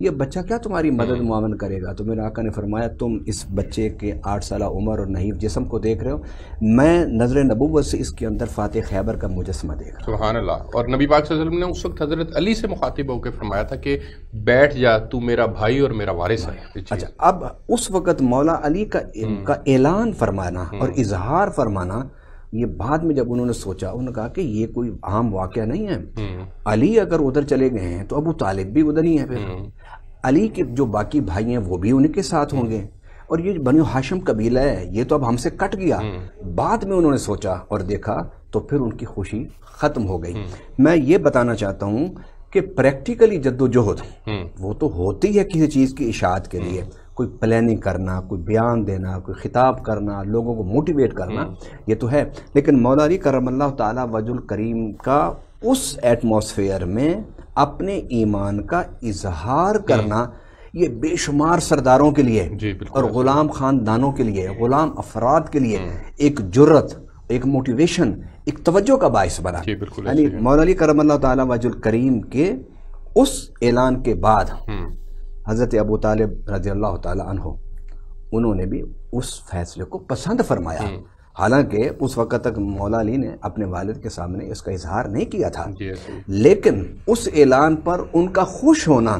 یہ بچہ کیا تمہاری مدد معاون کرے گا؟ تو میرے آقا نے فرمایا تم اس بچے کے 8 سالہ عمر اور نحیف جسم کو دیکھ رہے ہو، میں نظر نبوت سے اس کے اندر فاتح خیبر کا مجسمہ دیکھ رہا ہوں۔ سبحان اللہ۔ اور نبی پاک صلی اللہ علیہ وسلم نے اس وقت حضرت علی سے مخاطب ہو کے فرمایا تھا کہ بیٹھ جا، تو میرا بھائی اور میرا وارث ہے۔ اچھا، اب اس وقت مولا علی کا اعلان فرمانا اور اظہار فرمانا، یہ بعد میں جب انہوں نے سوچا، انہوں نے کہا کہ یہ کوئی عام واقعہ نہیں ہے، علی اگر ادھر چلے گئے ہیں تو ابو طالب بھی ادھر ہی ہیں، پھر علی کے جو باقی بھائی ہیں وہ بھی ان کے ساتھ ہوں گے، اور یہ بنو ہاشم قبیلہ ہے، یہ تو اب ہم سے کٹ گیا۔ بعد میں انہوں نے سوچا اور دیکھا تو پھر ان کی خوشی ختم ہو گئی۔ میں یہ بتانا چاہتا ہوں کہ پریکٹیکلی جد و جہد وہ تو ہوتی ہے کسی چیز کی اشاعت کے لیے، کوئی پلاننگ کرنا، کوئی بیان دینا، کوئی خطاب کرنا، لوگوں کو موٹیویٹ کرنا، یہ تو ہے، لیکن مولا علی کرم اللہ تعالی وجہ الکریم کا اس ایٹماسفیئر میں اپنے ایمان کا اظہار کرنا، یہ بے شمار سرداروں کے لیے اور غلام خاندانوں کے لیے، غلام افراد کے لیے ایک جرت، ایک موٹیویشن، ایک توجہ کا باعث بنا۔ یعنی مولا علی کرم اللہ تعالی وجہ الکریم کے اس اعلان کے بعد حضرت ابو طالب رضی اللہ تعالی عنہ انہوں نے بھی اس فیصلے کو پسند فرمایا، حالانکہ اس وقت تک مولا علی نے اپنے والد کے سامنے اس کا اظہار نہیں کیا تھا، لیکن اس اعلان پر ان کا خوش ہونا،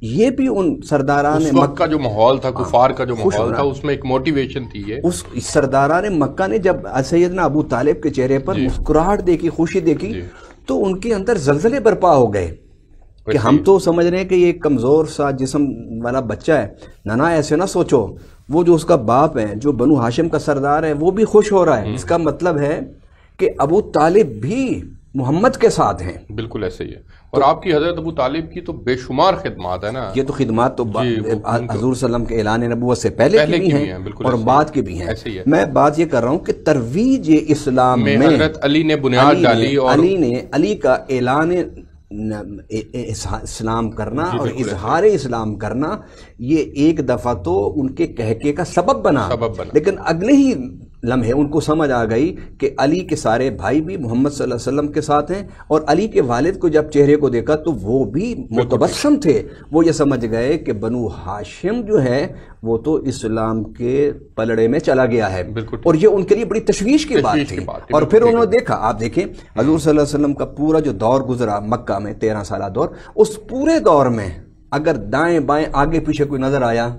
یہ بھی ان سرداران مکہ کا جو ماحول تھا، کفار کا جو ماحول تھا، اس میں ایک موٹیویشن تھی۔ اس سرداران مکہ نے جب سیدنا ابو طالب کے چہرے پر مسکراہٹ دیکھی، خوشی دیکھی، تو ان کے اندر زلزلے برپا ہو گئے کہ ہم تو سمجھ رہے ہیں کہ یہ ایک کمزور سا جسم والا بچہ ہے، نانا ایسے نہ سوچو، وہ جو اس کا باپ ہے، جو بنو ہاشم کا سردار ہے، وہ بھی خوش ہو رہا ہے، اس کا مطلب ہے کہ ابو طالب بھی محمد کے ساتھ ہیں۔ بالکل ایسے ہی ہے، اور آپ کی حضرت ابو طالب کی تو بے شمار خدمات ہیں نا، یہ تو خدمات تو حضور صلی اللہ علیہ وسلم کے اعلان نبوت سے پہلے کی بھی ہیں اور بعد کی بھی ہیں۔ میں بات یہ کر رہا ہوں کہ ترویج اسلام میں حضرت علی نے بنیاد ڈالی، اور علی کا اعلان اسلام کرنا اور اظہار اسلام کرنا، یہ ایک دفعہ تو ان کے کہکے کا سبب بنا، لیکن اگلے ہی لمحے ان کو سمجھ آ گئی کہ علی کے سارے بھائی بھی محمد صلی اللہ علیہ وسلم کے ساتھ ہیں، اور علی کے والد کو جب چہرے کو دیکھا تو وہ بھی متبسم تھے، وہ یہ سمجھ گئے کہ بنو ہاشم جو ہے وہ تو اسلام کے پلڑے میں چلا گیا ہے، اور یہ ان کے لیے بڑی تشویش کی بات تھی۔ اور پھر انہوں نے دیکھا، آپ دیکھیں حضور صلی اللہ علیہ وسلم کا پورا جو دور گزرا مکہ میں 13 سالہ دور، اس پورے دور میں اگر دائیں بائیں آگے پیچھے کوئی نظر آیا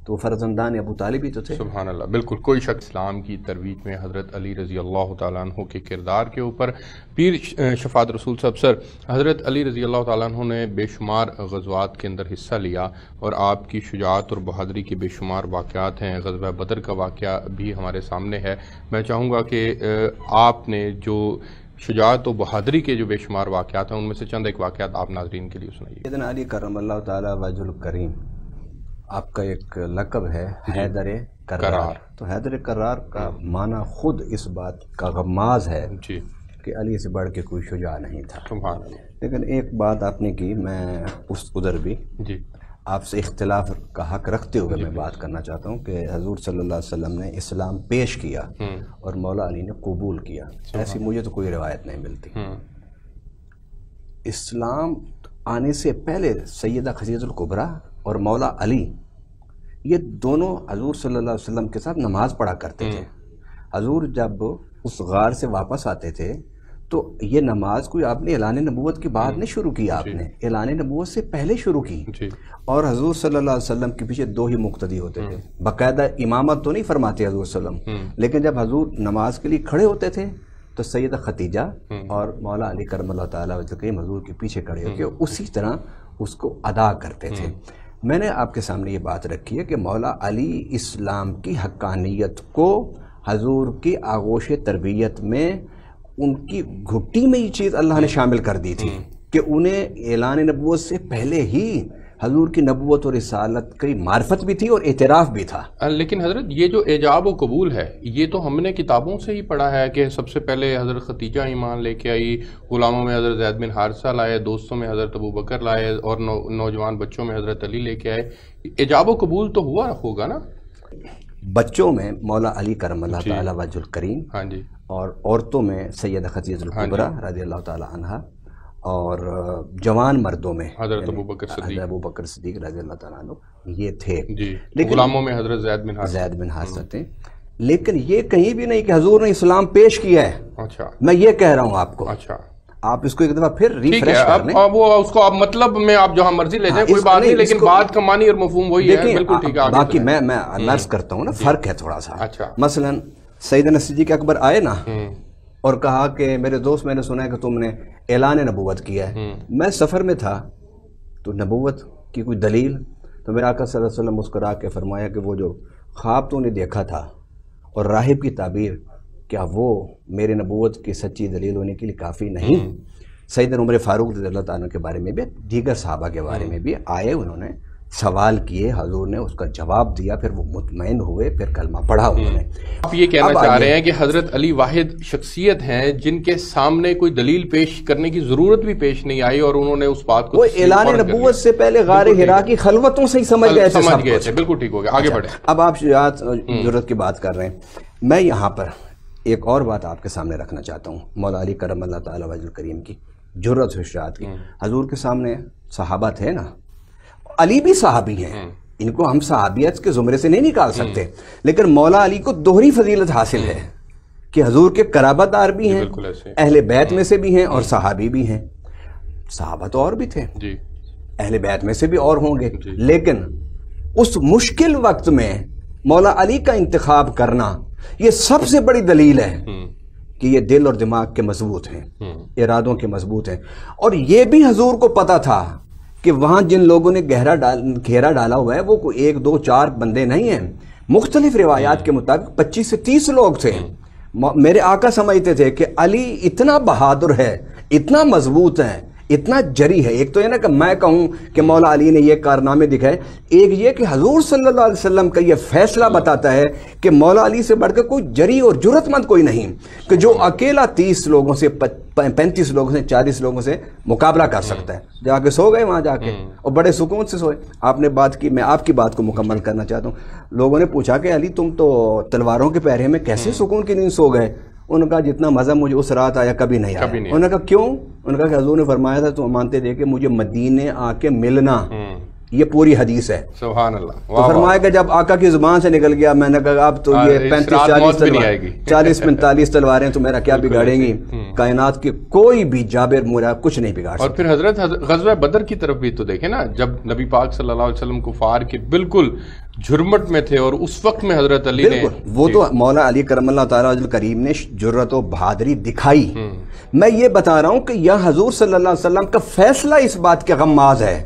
تو فرزندان ابو طالب ہی تو تھے۔ سبحان اللہ، بالکل کوئی شک اسلام کی ترویج میں حضرت علی رضی اللہ تعالیٰ عنہ کے کردار کے اوپر پیر شفاعت رسول صاحب سر حضرت علی رضی اللہ تعالیٰ عنہ نے بے شمار غزوات کے اندر حصہ لیا، اور آپ کی شجاعت اور بہادری کے بے شمار واقعات ہیں۔ غزوہ بدر کا واقعہ بھی ہمارے سامنے ہے۔ میں چاہوں گا کہ آپ نے جو شجاعت و بہادری کے جو بے شمار واقعات ہیں، ان میں سے چند ایک واقعات آپ ناظرین کے لیے سنائیے۔ سیدنا علی کرم اللہ تعالی وجہ الکریم، آپ کا ایک لقب ہے حیدر کرار، تو حیدر کرار کا معنی خود اس بات کا غماز ہے کہ علی سے بڑھ کے کوئی شجاع نہیں تھا۔ لیکن ایک بات آپ نے کی، میں اس ادھر بھی آپ سے اختلاف کا حق رکھتے ہوئے میں بات کرنا چاہتا ہوں کہ حضور صلی اللہ علیہ وسلم نے اسلام پیش کیا اور مولا علی نے قبول کیا، ایسی مجھے تو کوئی روایت نہیں ملتی۔ اسلام آنے سے پہلے سیدہ خدیجہ الکبریٰ اور مولا علی یہ دونوں حضور صلی اللہ علیہ وسلم کے ساتھ نماز پڑھا کرتے تھے۔ حضور جب اس غار سے واپس آتے تھے تو یہ نماز کوئی آپ نے اعلان نبوت کے بعد نہیں شروع کی، آپ نے اعلان نبوت سے پہلے شروع کی، اور حضور صلی اللہ علیہ وسلم کے پیچھے 2 ہی مقتدی ہوتے تھے، باقاعدہ امامت تو نہیں فرماتے حضور صلی اللہ علیہ وسلم، لیکن جب حضور نماز کے لیے کھڑے ہوتے تھے تو سیدہ خدیجہ اور مولا علی کرم اللہ تعالیٰ وجہ الکریم حضور کے پیچھے کھڑے ہو کے اسی طرح اس کو ادا کرتے تھے۔ میں نے آپ کے سامنے یہ بات رکھی ہے کہ مولا علی اسلام کی حقانیت کو حضور کی آغوش تربیت میں ان کی گھٹی میں یہ چیز اللہ نے شامل کر دی تھی کہ انہیں اعلان نبوت سے پہلے ہی حضور کی نبوت اور رسالت کی معرفت بھی تھی اور اعتراف بھی تھا۔ لیکن حضرت یہ جو اعجاب و قبول ہے یہ تو ہم نے کتابوں سے ہی پڑھا ہے کہ سب سے پہلے حضرت خدیجہ ایمان لے کے آئی، غلاموں میں حضرت زید بن حارثہ لائے، دوستوں میں حضرت ابو بکر لائے، اور نوجوان بچوں میں حضرت علی لے کے آئے۔ اعجاب و قبول تو ہوا ہوگا نا؟ بچوں میں مولا علی کرم اللہ تعالی وجہ الکریم، اور عورتوں میں سیدہ خدیجہ الکبریٰ رضی اللہ تعالی عنہا، اور جوان مردوں میں حضرت ابوبکر صدیق رضی اللہ تعالیٰ عنہ یہ تھے، لیکن غلاموں میں حضرت زید بن حارثہ تھے، لیکن یہ کہیں بھی نہیں کہ حضور نے اسلام پیش کیا ہے۔ اچھا، میں یہ کہہ رہا ہوں آپ کو، اچھا آپ اس کو ایک دفعہ پھر ریفریش کر لیں۔ اب وہ اس کو آپ مطلب میں آپ جہاں مرضی لے جائیں، کوئی بات نہیں، لیکن بات کا معنی اور مفہوم وہی ہے، بالکل ٹھیک ہے۔ باقی میں عرض کرتا ہوں نا، فرق ہے تھوڑا سا۔ مثلا سیدنا صدیق اکبر آئے نا اور کہا کہ میرے دوست میں نے سنا ہے کہ تم نے اعلان نبوت کیا ہے، میں سفر میں تھا تو نبوت کی کوئی دلیل؟ تو میرے آقا صلی اللہ علیہ وسلم مسکرا کے فرمایا کہ وہ جو خواب تو نے دیکھا تھا اور راہب کی تعبیر، کیا وہ میرے نبوت کی سچی دلیل ہونے کے لیے کافی نہیں؟ سیدنا عمر فاروق رضی اللہ تعالیٰ کے بارے میں بھی، دیگر صحابہ کے بارے میں بھی آئے، انہوں نے سوال کیے، حضور نے اس کا جواب دیا، پھر وہ مطمئن ہوئے، پھر کلمہ پڑھا انہوں نے۔ آپ یہ کہنا چاہ رہے ہیں کہ حضرت علی واحد شخصیت ہیں جن کے سامنے کوئی دلیل پیش کرنے کی ضرورت بھی پیش نہیں آئی اور انہوں نے اس بات کو، وہ اعلان نبوت سے پہلے غار ہرا کی خلوتوں سے ہی سمجھ گئے تھے، بالکل ٹھیک ہو گیا، آگے بڑھیں۔ اب آپ شجاعت جرأت کی بات کر رہے ہیں، میں یہاں پر ایک اور بات آپ کے سامنے رکھنا چاہتا ہوں، مولا علی کرم اللہ تعالیٰ وجہ الکریم کی جرأت و شجاعت کی۔ حضور کے سامنے صحابہ تھے نا، علی بھی صحابی ہیں، ان کو ہم صحابیت کے زمرے سے نہیں نکال سکتے، لیکن مولا علی کو دوہری فضیلت حاصل ہے کہ حضور کے قرابت دار بھی ہیں، اہل بیت میں سے بھی ہیں اور صحابی بھی ہیں۔ صحابہ تو اور بھی تھے، اہل بیت میں سے بھی اور ہوں گے، لیکن اس مشکل وقت میں مولا علی کا انتخاب کرنا یہ سب سے بڑی دلیل ہے کہ یہ دل اور دماغ کے مضبوط ہیں، ارادوں کے مضبوط ہیں۔ اور یہ بھی حضور کو پتا تھا کہ وہاں جن لوگوں نے گھیرا ڈالا ہوا ہے وہ کوئی 1 2 4 بندے نہیں ہیں، مختلف روایات کے مطابق 25 سے 30 لوگ تھے۔ میرے آقا سمجھتے تھے کہ علی اتنا بہادر ہے، اتنا مضبوط ہے، اتنا جری ہے۔ ایک تو یہ نا کہ میں کہوں کہ مولا علی نے یہ کارنامے دکھائے، ایک یہ کہ حضور صلی اللہ علیہ وسلم کا یہ فیصلہ بتاتا ہے کہ مولا علی سے بڑھ کے کوئی جری اور جرأت مند کوئی نہیں، کہ جو اکیلا 30 لوگوں سے 35 لوگوں سے 40 لوگوں سے مقابلہ کر سکتا ہے۔ جا کے سو گئے وہاں جا کے اور بڑے سکون سے سوئے۔ آپ نے بات کی، میں آپ کی بات کو مکمل کرنا چاہتا ہوں۔ لوگوں نے پوچھا کہ علی تم تو تلواروں کے پہرے میں کیسے سکون کی نیند سو گئے؟ ان کا جتنا مزہ مجھے اس رات آیا کبھی نہیں آیا۔ انہوں نے کہا کیوں؟ انہوں نے کہا کہ حضور نے فرمایا تھا تو مانتے تھے کہ مجھے مدینے آ کے ملنا، یہ پوری حدیث ہے۔ سبحان اللہ۔ تو فرمایا کہ جب آقا کی زبان سے نکل گیا، میں نے کہا اب تو یہ 40-45 تلواریں تو میرا کیا بگاڑیں گی؟ کائنات کی کوئی بھی جابر میرا کچھ نہیں بگاڑ سکتا۔ اور پھر حضرت غزوہ بدر کی طرف بھی تو دیکھیں نا، جب نبی پاک صلی اللہ علیہ وسلم کفار کے بالکل جھرمٹ میں تھے اور اس وقت میں حضرت علی نے، وہ تو مولا علی کرم اللہ تعالیٰ وجہ الکریم نے جرأت و بہادری دکھائی۔ میں یہ بتا رہا ہوں کہ یہ حضور صلی اللہ علیہ وسلم کا فیصلہ اس بات کے غماز ہے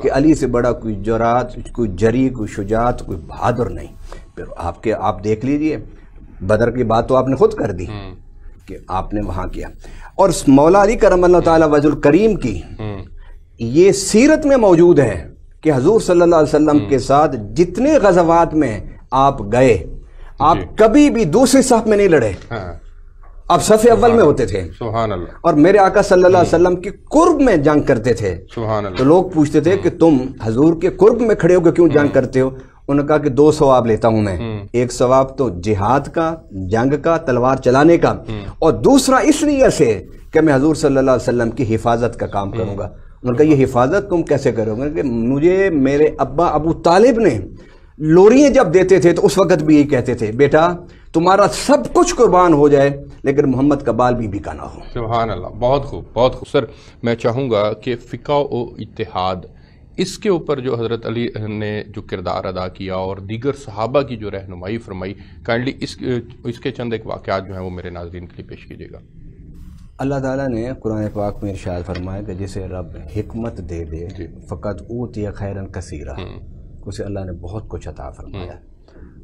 کہ علی سے بڑا کوئی جرأت، کوئی جری، کوئی شجاعت، کوئی بہادر نہیں۔ پھر آپ دیکھ لیجئے، بدر کی بات تو آپ نے خود کر دی کہ آپ نے وہاں کیا، اور مولا علی کرم اللہ تعالیٰ وجہ الکریم کی یہ سیرت میں موجود ہے کہ حضور صلی اللہ علیہ وسلم کے ساتھ جتنے غزوات میں آپ گئے، آپ کبھی بھی دوسری صف میں نہیں لڑے، آپ صف اول میں ہوتے تھے۔ سبحان اللہ۔ اور میرے آقا صلی اللہ علیہ وسلم کی قرب میں جنگ کرتے تھے۔ سبحان اللہ۔ تو لوگ پوچھتے تھے کہ تم حضور کے قرب میں کھڑے ہو کے کیوں جنگ کرتے ہو؟ انہوں نے کہا کہ 2 ثواب لیتا ہوں میں، ایک ثواب تو جہاد کا، جنگ کا، تلوار چلانے کا، اور دوسرا اس لیے سے کہ میں حضور صلی اللہ علیہ وسلم کی حفاظت کا کام کروں گا۔ انہوں نے کہا یہ حفاظت تم کیسے کرو گے؟ کہ مجھے میرے ابا ابو طالب نے لوریاں جب دیتے تھے تو اس وقت بھی یہی کہتے تھے، بیٹا تمہارا سب کچھ قربان ہو جائے لیکن محمد کا بال بھی بکا نہ ہو۔ سبحان اللہ، بہت خوب، بہت خوب۔ سر میں چاہوں گا کہ فقہ و اتحاد، اس کے اوپر جو حضرت علی نے جو کردار ادا کیا اور دیگر صحابہ کی جو رہنمائی فرمائی، کائنڈلی اس کے چند ایک واقعات جو ہیں وہ میرے ناظرین کے لیے پیش کیجیے گا۔ اللہ تعالیٰ نے قرآن پاک میں ارشاد فرمایا کہ جسے رب حکمت دے دے فقط اوتی خیرن کثیرہ، اسے اللہ نے بہت کچھ عطا فرمایا۔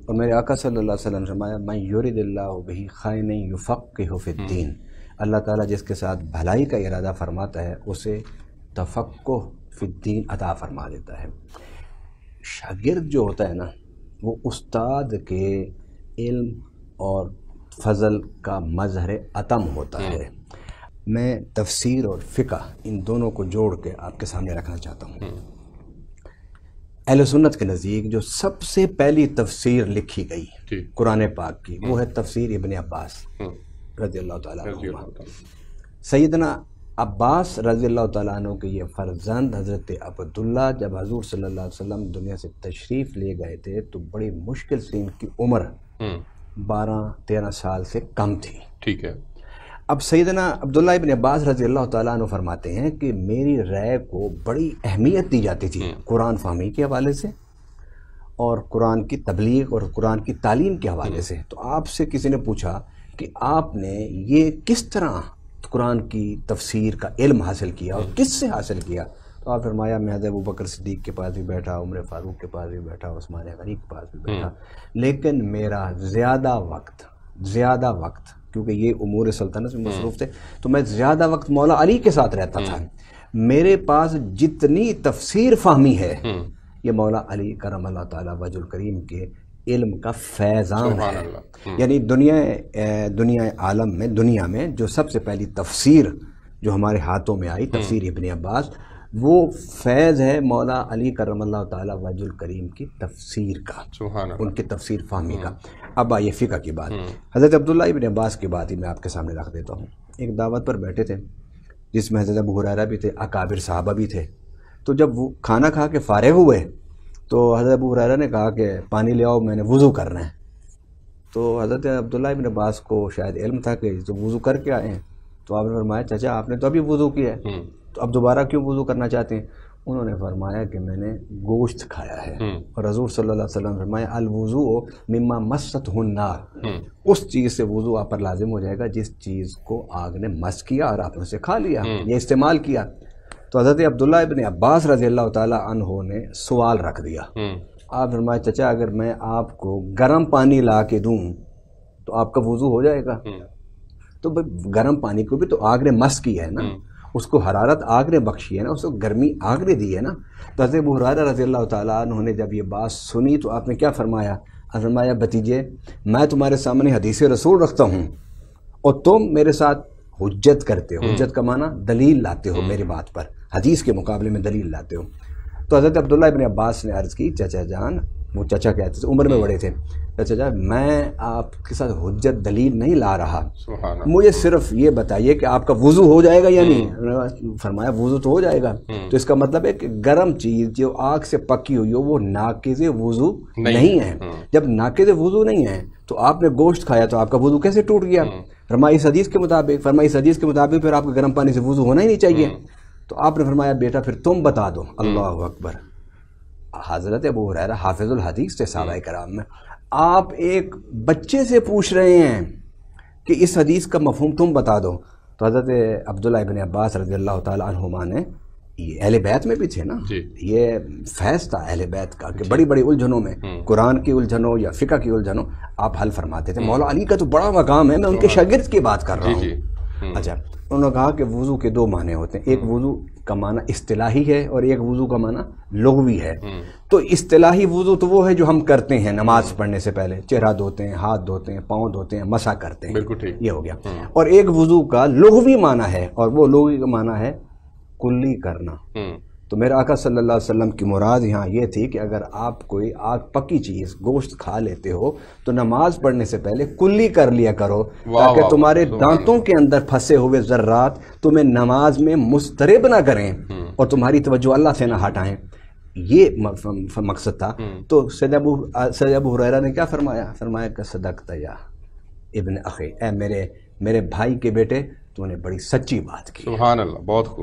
اور میرے آقا صلی اللہ علیہ وسلم نے فرمایا من یرد اللہ بہ خیرا یفقہہ فی الدین، اللہ تعالیٰ جس کے ساتھ بھلائی کا ارادہ فرماتا ہے اسے تفقہ فی الدین عطا فرما دیتا ہے۔ شاگرد جو ہوتا ہے نا، وہ استاد کے علم اور فضل کا مظہر عتم ہوتا ہے۔ میں تفسیر اور فقہ ان دونوں کو جوڑ کے آپ کے سامنے رکھنا چاہتا ہوں۔ اہل سنت کے نزدیک جو سب سے پہلی تفسیر لکھی گئی قرآن پاک کی وہ ہے تفسیر ابن عباس رضی اللہ تعالیٰ عنہ۔ سیدنا عباس رضی اللہ تعالیٰ عنہ کے یہ فرزند حضرت عبداللہ جب حضور صلی اللہ علیہ وسلم دنیا سے تشریف لے گئے تھے تو بڑی مشکل سے ان کی عمر 12-13 سال سے کم تھی. ٹھیک ہے. اب سیدنا عبداللہ ابن عباس رضی اللہ تعالیٰ عنہ فرماتے ہیں کہ میری رائے کو بڑی اہمیت دی جاتی تھی قرآن فہمی کے حوالے سے اور قرآن کی تبلیغ اور قرآن کی تعلیم کے حوالے سے. تو آپ سے کسی نے پوچھا کہ آپ نے یہ کس طرح قرآن کی تفسیر کا علم حاصل کیا اور کس سے حاصل کیا؟ تو آپ فرمایا میں حضرت ابوبکر صدیق کے پاس بھی بیٹھا, عمر فاروق کے پاس بھی بیٹھا, عثمان غنی کے پاس بھی بیٹھا, لیکن میرا زیادہ وقت کیونکہ یہ امور سلطنت میں مصروف تھے تو میں زیادہ وقت مولا علی کے ساتھ رہتا تھا. میرے پاس جتنی تفسیر فہمی ہے یہ مولا علی کرم اللہ تعالیٰ وجہ الکریم کے علم کا فیضان ہے. یعنی دنیا عالم میں, دنیا میں جو سب سے پہلی تفسیر جو ہمارے ہاتھوں میں آئی, تفسیر ابن عباس, وہ فیض ہے مولا علی کرم اللہ تعالیٰ وجہ الکریم کی تفسیر کا, ان کی تفسیر فہمی کا. اب آئیے فقہ کی بات. حضرت عبداللہ ابن عباس کی بات ہی میں آپ کے سامنے رکھ دیتا ہوں. ایک دعوت پر بیٹھے تھے جس میں حضرت ابو ہریرہ بھی تھے, اکابر صحابہ بھی تھے. تو جب وہ کھانا کھا کے فارغ ہوئے تو حضرت ابو ہریرہ نے کہا کہ پانی لے آؤ, میں نے وضو کرنا ہے. تو حضرت عبداللہ ابن عباس کو شاید علم تھا کہ جو وضو کر کے آئے ہیں, تو آپ نے فرمایا چچا آپ نے تو ابھی وضو کیا ہے, تو اب دوبارہ کیوں وضو کرنا چاہتے ہیں؟ انہوں نے فرمایا کہ میں نے گوشت کھایا ہے, اور حضور صلی اللہ علیہ وسلم نے فرمایا الوضوء مما مست النار, اس چیز سے وضو آپ پر لازم ہو جائے گا جس چیز کو آگ نے مس کیا اور آپ نے اسے کھا لیا یا استعمال کیا. تو حضرت عبداللہ ابن عباس رضی اللہ تعالیٰ عنہ نے سوال رکھ دیا. آپ فرمایا چچا اگر میں آپ کو گرم پانی لا کے دوں تو آپ کا وضو ہو جائے گا؟ تو گرم پانی کو بھی تو آگ نے مس کیا ہے نا, اس کو حرارت آگ نے بخشی ہے نا, اس کو گرمی آگ نے دی ہے نا. تو حضرت ابو ہریرہ رضی اللہ تعالیٰ عنہ نے جب یہ بات سنی تو آپ نے کیا فرمایا؟ فرمایا بھتیجے میں تمہارے سامنے حدیث رسول رکھتا ہوں اور تم میرے ساتھ حجت کرتے ہو. حجت کا معنی دلیل لاتے ہو میری بات پر, حدیث کے مقابلے میں دلیل لاتے ہو. تو حضرت عبداللہ ابن عباس نے عرض کی چچا جان, وہ چچا کہتے تھے, عمر میں بڑے تھے, چچا جان میں آپ کے ساتھ حجت دلیل نہیں لا رہا, مجھے صرف یہ بتائیے کہ آپ کا وضو ہو جائے گا یا نہیں؟ فرمایا وضو تو ہو جائے گا. تو اس کا مطلب ہے کہ گرم چیز جو آگ سے پکی ہوئی ہو وہ ناقض وضو نہیں ہے. جب ناقض وضو نہیں ہے تو آپ نے گوشت کھایا تو آپ کا وضو کیسے ٹوٹ گیا؟ فرمایا اس حدیث کے مطابق پھر آپ کا گرم پانی سے وضو ہونا ہی نہیں چاہیے. تو آپ نے فرمایا بیٹا پھر تم بتا دو. اللہ اکبر. حضرت ابو ہریرہ حافظ الحدیث تھے صحابہ کرام میں, آپ ایک بچے سے پوچھ رہے ہیں کہ اس حدیث کا مفہوم تم بتا دو. تو حضرت عبداللہ ابن عباس رضی اللہ تعالیٰ عنہما نے, یہ اہل بیت میں بھی تھے نا, یہ فیض تھا اہل بیت کا کہ بڑی بڑی الجھنوں میں, قرآن کی الجھنوں یا فقہ کی الجھنوں, آپ حل فرماتے تھے. مولا علی کا تو بڑا مقام ہے, میں ان کے شاگرد کی بات کر رہا ہوں. اچھا, انہوں نے کہا کہ وضو کے دو معنی ہوتے ہیں, ایک وضو کا معنی اصطلاحی ہے اور ایک وضو کا معنی لغوی ہے. تو اصطلاحی وضو تو وہ ہے جو ہم کرتے ہیں نماز پڑھنے سے پہلے, چہرہ دھوتے ہیں, ہاتھ دھوتے ہیں, پاؤں دھوتے ہیں, مسح کرتے ہیں, یہ ہو گیا. اور ایک وضو کا لغوی معنی ہے, اور وہ لغوی کا معنی ہے کلی کرنا. تو میرے آقا صلی اللہ علیہ وسلم کی مراد یہاں یہ تھی کہ اگر آپ کوئی آگ پکی چیز گوشت کھا لیتے ہو تو نماز پڑھنے سے پہلے کلی کر لیا کرو, تاکہ تمہارے دانتوں کے اندر پھنسے ہوئے ذرات تمہیں نماز میں مضطرب نہ کریں اور تمہاری توجہ اللہ سے نہ ہٹائیں. یہ مقصد تھا. تو سید ابو ہریرہ نے کیا فرمایا؟ فرمایا کہ صدقت یا ابن اخی, اے میرے بھائی کے بیٹے, تو نے بڑی سچی بات کی. سبحان اللہ, بہت خوب.